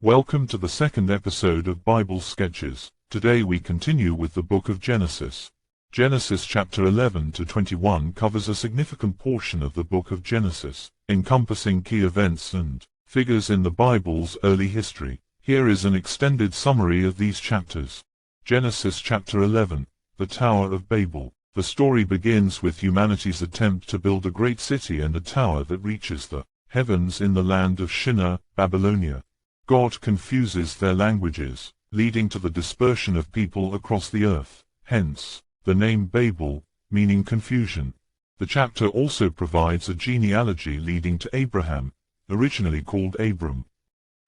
Welcome to the second episode of Bible Sketches. Today we continue with the book of Genesis. Genesis chapter 11 to 21 covers a significant portion of the book of Genesis, encompassing key events and figures in the Bible's early history. Here is an extended summary of these chapters. Genesis chapter 11, the Tower of Babel. The story begins with humanity's attempt to build a great city and a tower that reaches the heavens in the land of Shinar, Babylonia. God confuses their languages, leading to the dispersion of people across the earth, hence the name Babel, meaning confusion. The chapter also provides a genealogy leading to Abraham, originally called Abram.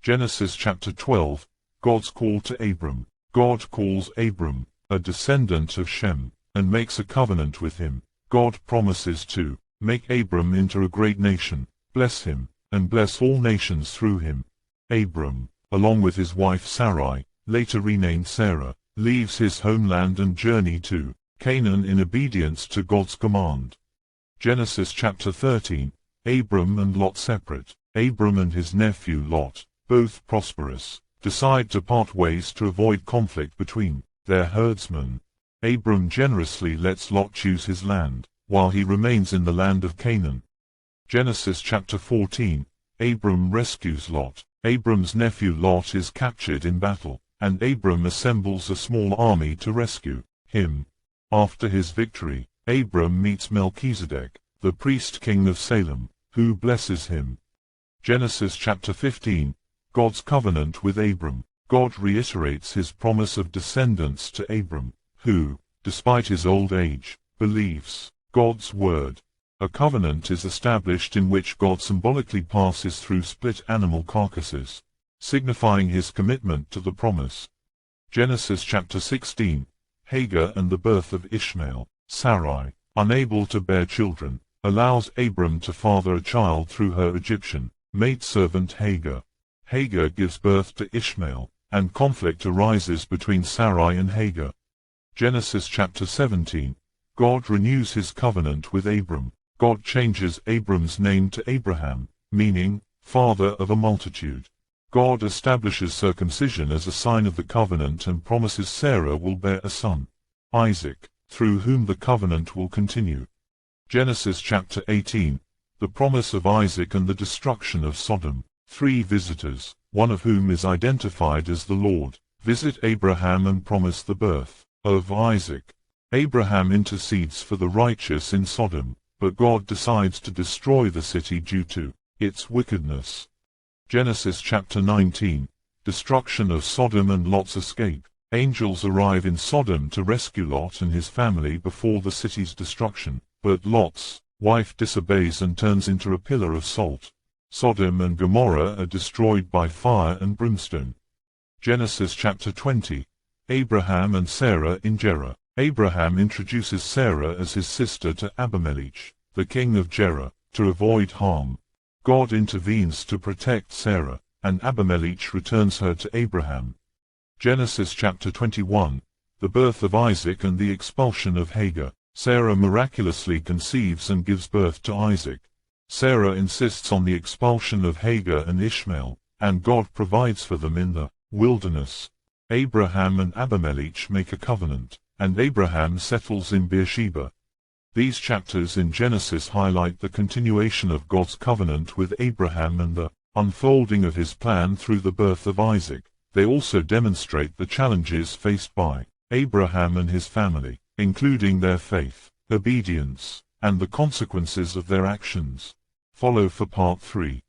Genesis chapter 12, God's call to Abram. God calls Abram, a descendant of Shem, and makes a covenant with him. God promises to make Abram into a great nation, bless him, and bless all nations through him. Abram, along with his wife Sarai, later renamed Sarah, leaves his homeland and journey to Canaan in obedience to God's command. Genesis chapter 13, Abram and Lot separate. Abram and his nephew Lot, both prosperous, decide to part ways to avoid conflict between their herdsmen. Abram generously lets Lot choose his land, while he remains in the land of Canaan. Genesis chapter 14, Abram rescues Lot. Abram's nephew Lot is captured in battle, and Abram assembles a small army to rescue him. After his victory, Abram meets Melchizedek, the priest king of Salem, who blesses him. Genesis chapter 15, God's covenant with Abram. God reiterates his promise of descendants to Abram, who, despite his old age, believes God's word. A covenant is established in which God symbolically passes through split animal carcasses, signifying his commitment to the promise. Genesis chapter 16, Hagar and the birth of Ishmael. Sarai, unable to bear children, allows Abram to father a child through her Egyptian maidservant Hagar. Hagar gives birth to Ishmael, and conflict arises between Sarai and Hagar. Genesis chapter 17, God renews his covenant with Abram. God changes Abram's name to Abraham, meaning, father of a multitude. God establishes circumcision as a sign of the covenant and promises Sarah will bear a son, Isaac, through whom the covenant will continue. Genesis chapter 18, the promise of Isaac and the destruction of Sodom. 3 visitors, one of whom is identified as the Lord, visit Abraham and promise the birth of Isaac. Abraham intercedes for the righteous in Sodom, but God decides to destroy the city due to its wickedness. Genesis chapter 19, destruction of Sodom and Lot's escape. Angels arrive in Sodom to rescue Lot and his family before the city's destruction, but Lot's wife disobeys and turns into a pillar of salt. Sodom and Gomorrah are destroyed by fire and brimstone. Genesis chapter 20, Abraham and Sarah in Gerar. Abraham introduces Sarah as his sister to Abimelech, the king of Gerar, to avoid harm. God intervenes to protect Sarah, and Abimelech returns her to Abraham. Genesis chapter 21, the birth of Isaac and the expulsion of Hagar. Sarah miraculously conceives and gives birth to Isaac. Sarah insists on the expulsion of Hagar and Ishmael, and God provides for them in the wilderness. Abraham and Abimelech make a covenant, and Abraham settles in Beersheba. These chapters in Genesis highlight the continuation of God's covenant with Abraham and the unfolding of his plan through the birth of Isaac. They also demonstrate the challenges faced by Abraham and his family, including their faith, obedience, and the consequences of their actions. Follow for part 3.